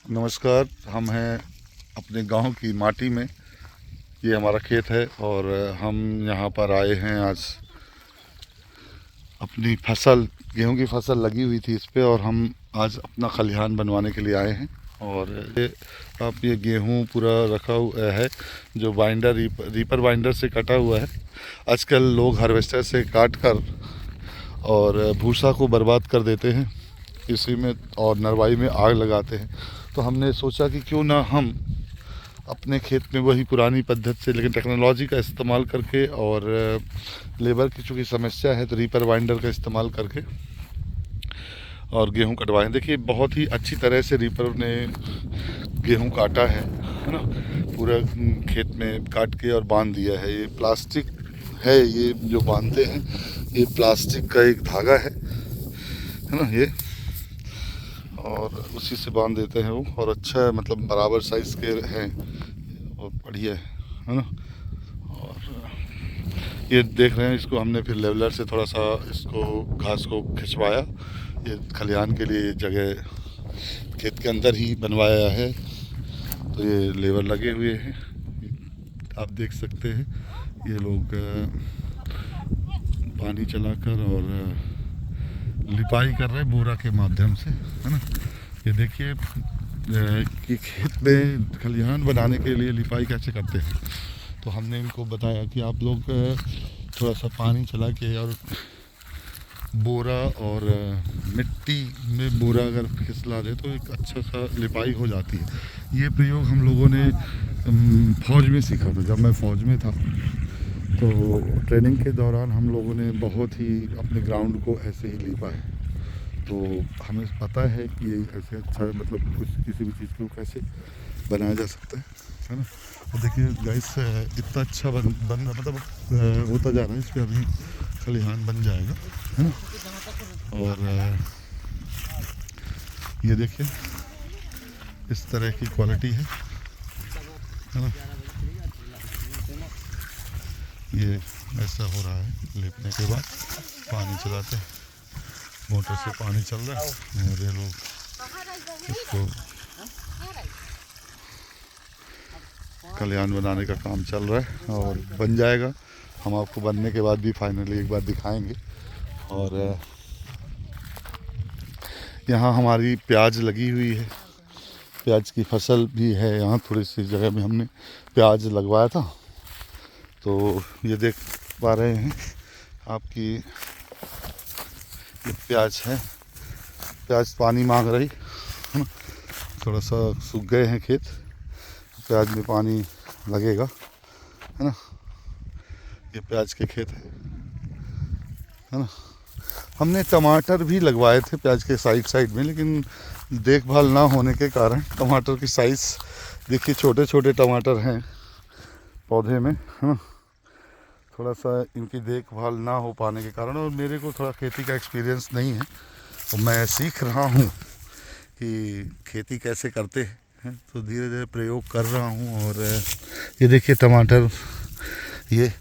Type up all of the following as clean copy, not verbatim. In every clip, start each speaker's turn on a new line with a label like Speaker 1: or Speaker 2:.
Speaker 1: नमस्कार। हम हैं अपने गांव की माटी में। ये हमारा खेत है और हम यहाँ पर आए हैं आज। अपनी फसल, गेहूं की फसल लगी हुई थी इस पे और हम आज अपना खलिहान बनवाने के लिए आए हैं। और ये आप ये गेहूं पूरा रखा हुआ है जो रीपर बाइंडर से कटा हुआ है। आजकल लोग हार्वेस्टर से काट कर और भूसा को बर्बाद कर देते हैं इसी में, और नरवाई में आग लगाते हैं। तो हमने सोचा कि क्यों ना हम अपने खेत में वही पुरानी पद्धति से, लेकिन टेक्नोलॉजी का इस्तेमाल करके, और लेबर की चूँकि समस्या है तो रीपर बाइंडर का इस्तेमाल करके और गेहूं कटवाएं। देखिए बहुत ही अच्छी तरह से रीपर ने गेहूं काटा है ना। पूरा खेत में काट के और बांध दिया है। ये प्लास्टिक है, ये जो बांधते हैं ये प्लास्टिक का एक धागा है ना ये, और उसी से बांध देते हैं वो। और अच्छा है, मतलब बराबर साइज़ के हैं और बढ़िया है ना। और ये देख रहे हैं, इसको हमने फिर लेवलर से थोड़ा सा इसको घास को खिंचवाया। ये खलिहान के लिए जगह खेत के अंदर ही बनवाया है, तो ये लेबर लगे हुए हैं, आप देख सकते हैं। ये लोग पानी चलाकर और लिपाई कर रहे हैं बोरा के माध्यम से, है ना। ये देखिए कि खेत में खलिहान बनाने के लिए लिपाई कैसे करते हैं। तो हमने इनको बताया कि आप लोग थोड़ा सा पानी चला के और बोरा और मिट्टी में बोरा अगर खिसला दे तो एक अच्छा सा लिपाई हो जाती है। ये प्रयोग हम लोगों ने फौज में सीखा था। जब मैं फौज में था तो ट्रेनिंग के दौरान हम लोगों ने बहुत ही अपने ग्राउंड को ऐसे ही लिपा है। तो हमें पता है कि ये ऐसे अच्छा, मतलब कुछ किसी भी चीज़ को कैसे बनाया जा सकता है ना। और देखिए गाइस, इतना अच्छा बन मतलब होता जा रहा है। इस पर अभी खलिहान बन जाएगा, है ना। और ये देखिए इस तरह की क्वालिटी है ना। ये ऐसा हो रहा है। लेपने के बाद पानी चलाते हैं, मोटर से पानी चल रहा है और ये लोग इसको खलिहान बनाने का काम चल रहा है और बन जाएगा। हम आपको बनने के बाद भी फाइनली एक बार दिखाएंगे। और यहाँ हमारी प्याज लगी हुई है, प्याज की फसल भी है यहाँ। थोड़ी सी जगह में हमने प्याज लगवाया था। तो ये देख पा रहे हैं आपकी, ये प्याज है। प्याज पानी मांग रही है ना। थोड़ा सा सूख गए हैं खेत, प्याज में पानी लगेगा, है ना। ये प्याज के खेत है ना। हमने टमाटर भी लगवाए थे प्याज के साइड में, लेकिन देखभाल ना होने के कारण टमाटर की साइज़ देखिए, छोटे छोटे टमाटर हैं पौधे में, है ना। थोड़ा सा इनकी देखभाल ना हो पाने के कारण, और मेरे को थोड़ा खेती का एक्सपीरियंस नहीं है, तो मैं सीख रहा हूँ कि खेती कैसे करते हैं। तो धीरे धीरे प्रयोग कर रहा हूँ। और ये देखिए टमाटर, ये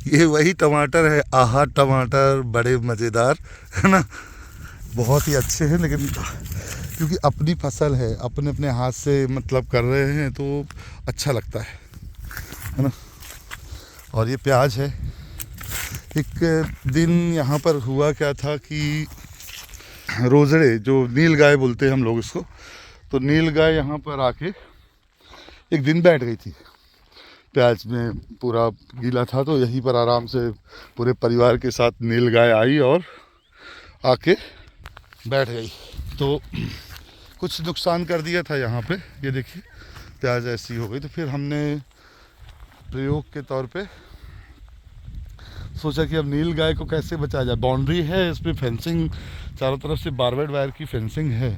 Speaker 1: ये वही टमाटर है, आहा टमाटर, बड़े मज़ेदार, है ना। बहुत ही अच्छे हैं, लेकिन क्योंकि अपनी फसल है, अपने अपने हाथ से मतलब कर रहे हैं तो अच्छा लगता है ना। और ये प्याज है। एक दिन यहाँ पर हुआ क्या था कि रोजड़े, जो नील गाय बोलते हैं हम लोग इसको, तो नील गाय यहाँ पर आके एक दिन बैठ गई थी। प्याज में पूरा गीला था तो यहीं पर आराम से पूरे परिवार के साथ नील गाय आई और आके बैठ गई। तो कुछ नुकसान कर दिया था यहाँ पे। ये देखिए प्याज ऐसी हो गई। तो फिर हमने प्रयोग के तौर पे सोचा कि अब नील गाय को कैसे बचाया जाए। बाउंड्री है इस पर, फेंसिंग चारों तरफ से बारबेड वायर की फेंसिंग है,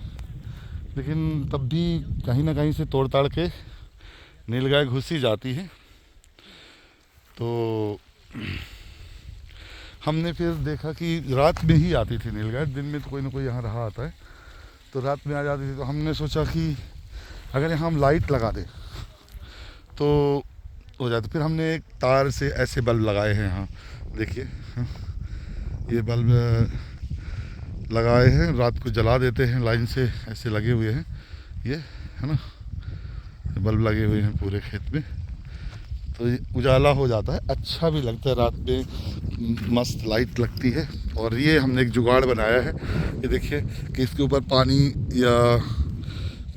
Speaker 1: लेकिन तब भी कहीं ना कहीं से तोड़ ताड़ के नील गाय घुस ही जाती है। तो हमने फिर देखा कि रात में ही आती थी नील गाय, दिन में तो कोई ना कोई यहाँ रहा आता है, तो रात में आ जाती थी। तो हमने सोचा कि अगर यहाँ हम लाइट लगा दें तो हो जाता। फिर हमने एक तार से ऐसे बल्ब लगाए हैं यहाँ, देखिए। ये बल्ब लगाए हैं, रात को जला देते हैं, लाइन से ऐसे लगे हुए हैं ये, है ना, बल्ब लगे हुए हैं पूरे खेत में, तो ये उजाला हो जाता है, अच्छा भी लगता है रात में, मस्त लाइट लगती है। और ये हमने एक जुगाड़ बनाया है, ये देखिए कि इसके ऊपर पानी या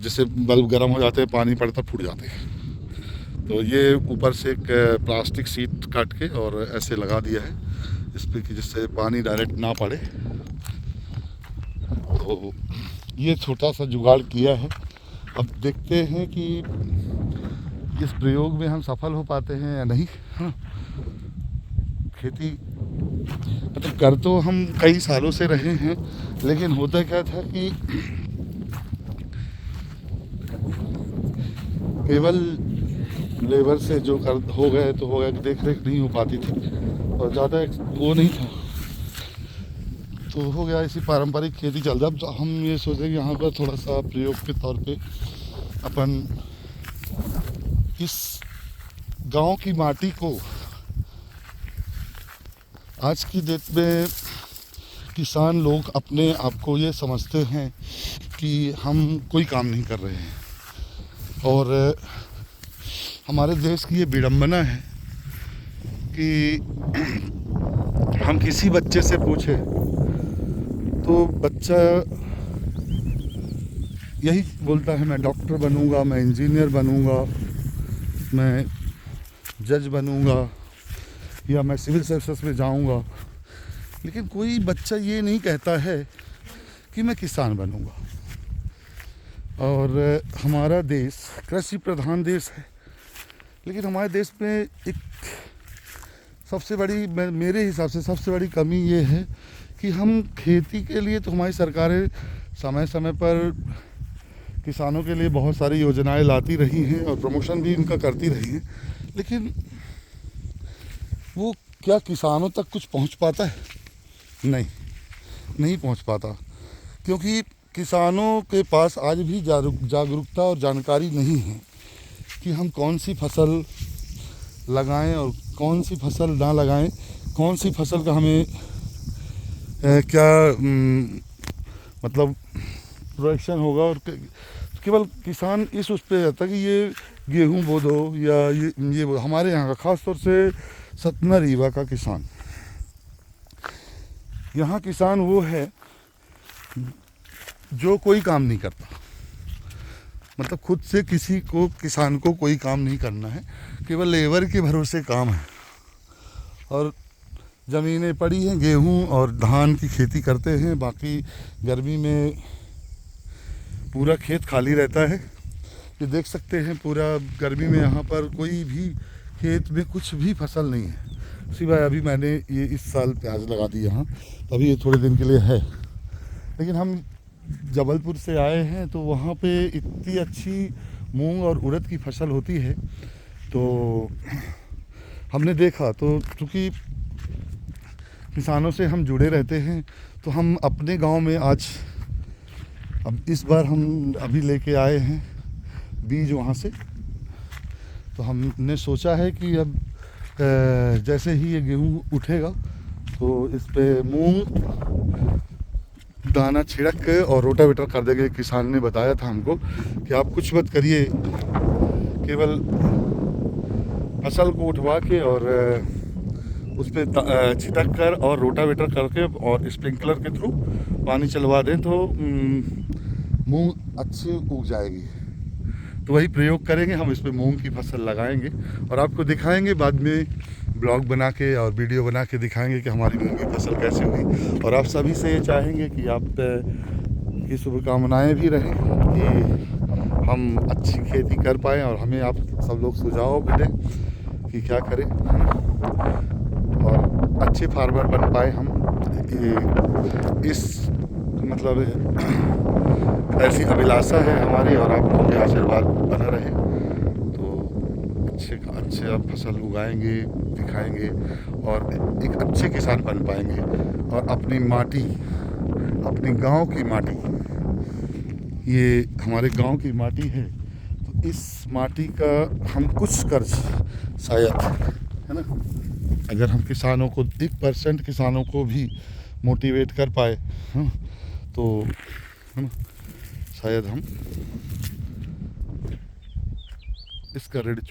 Speaker 1: जैसे बल्ब गर्म हो जाते हैं, पानी पड़ता फूट जाते हैं, तो ये ऊपर से एक प्लास्टिक शीट काट के और ऐसे लगा दिया है इस पर कि जिससे पानी डायरेक्ट ना पड़े। तो ये छोटा सा जुगाड़ किया है, अब देखते हैं कि इस प्रयोग में हम सफल हो पाते हैं या नहीं। हाँ, खेती मतलब कर तो हम कई सालों से रहे हैं, लेकिन होता क्या था कि केवल लेबर से जो कर हो गए तो हो गया, देख रेख नहीं हो पाती थी और ज़्यादा वो नहीं था, तो हो गया इसी पारंपरिक खेती चलता। अब तो हम ये सोचें कि यहाँ पर थोड़ा सा प्रयोग के तौर पे अपन इस गांव की माटी को, आज की डेट में किसान लोग अपने आप को ये समझते हैं कि हम कोई काम नहीं कर रहे हैं, और हमारे देश की ये विडंबना है कि हम किसी बच्चे से पूछे तो बच्चा यही बोलता है, मैं डॉक्टर बनूंगा, मैं इंजीनियर बनूंगा, मैं जज बनूंगा, या मैं सिविल सर्विसेज में जाऊंगा, लेकिन कोई बच्चा ये नहीं कहता है कि मैं किसान बनूंगा। और हमारा देश कृषि प्रधान देश है, लेकिन हमारे देश में एक सबसे बड़ी, मेरे हिसाब से सबसे बड़ी कमी ये है कि हम खेती के लिए तो हमारी सरकारें समय समय पर किसानों के लिए बहुत सारी योजनाएं लाती रही हैं और प्रमोशन भी इनका करती रही हैं, लेकिन वो क्या किसानों तक कुछ पहुंच पाता है? नहीं पहुंच पाता, क्योंकि किसानों के पास आज भी जागरूकता और जानकारी नहीं है कि हम कौन सी फसल लगाएं और कौन सी फसल ना लगाएं, कौन सी फसल का हमें क्या मतलब प्रोडक्शन होगा। और केवल किसान इस उस पे रहता है कि ये गेहूं बो दो या ये हमारे यहाँ का ख़ास तौर से सतना रीवा का किसान, यहाँ किसान वो है जो कोई काम नहीं करता, मतलब खुद से किसी को, किसान को कोई काम नहीं करना है, केवल लेबर के भरोसे काम है। और ज़मीनें पड़ी हैं, गेहूं और धान की खेती करते हैं, बाकी गर्मी में पूरा खेत खाली रहता है। ये देख सकते हैं पूरा गर्मी में यहाँ पर कोई भी खेत में कुछ भी फसल नहीं है, सिवाय अभी मैंने ये इस साल प्याज लगा दी यहाँ, अभी ये थोड़े दिन के लिए है। लेकिन हम जबलपुर से आए हैं तो वहाँ पे इतनी अच्छी मूंग और उड़द की फसल होती है, तो हमने देखा, तो चूँकि किसानों से हम जुड़े रहते हैं तो हम अपने गांव में आज, अब इस बार हम अभी लेके आए हैं बीज वहाँ से, तो हमने सोचा है कि अब जैसे ही ये गेहूँ उठेगा तो इस पे मूंग दाना छिड़क के और रोटावेटर कर देंगे। किसान ने बताया था हमको कि आप कुछ मत करिए, केवल फसल को उठवा के और उस पर छिटक कर और रोटावेटर करके और स्प्रिंकलर के थ्रू पानी चलवा दें तो मूंग अच्छी उग जाएगी। तो वही प्रयोग करेंगे हम, इस पर मूंग की फसल लगाएंगे और आपको दिखाएंगे, बाद में ब्लॉग बना के और वीडियो बना के दिखाएंगे कि हमारी मूंग की फसल कैसे हुई। और आप सभी से ये चाहेंगे कि आप की शुभकामनाएँ भी रहें कि हम अच्छी खेती कर पाएँ और हमें आप सब लोग सुझाव भी दें कि क्या करें, है ना, और अच्छे फार्मर बन पाए हम। इस मतलब ऐसी अभिलाषा है हमारी और आप लोगों के आशीर्वाद बना रहे तो अच्छे आप फसल उगाएंगे, दिखाएंगे और एक अच्छे किसान बन पाएंगे। और अपनी माटी, अपनी गांव की माटी, ये हमारे गांव की माटी है, तो इस माटी का हम कुछ कर्ज शायद, है ना, अगर हम किसानों को 1% किसानों को भी मोटिवेट कर पाए, हाँ, तो है ना, शायद हम इसका रेट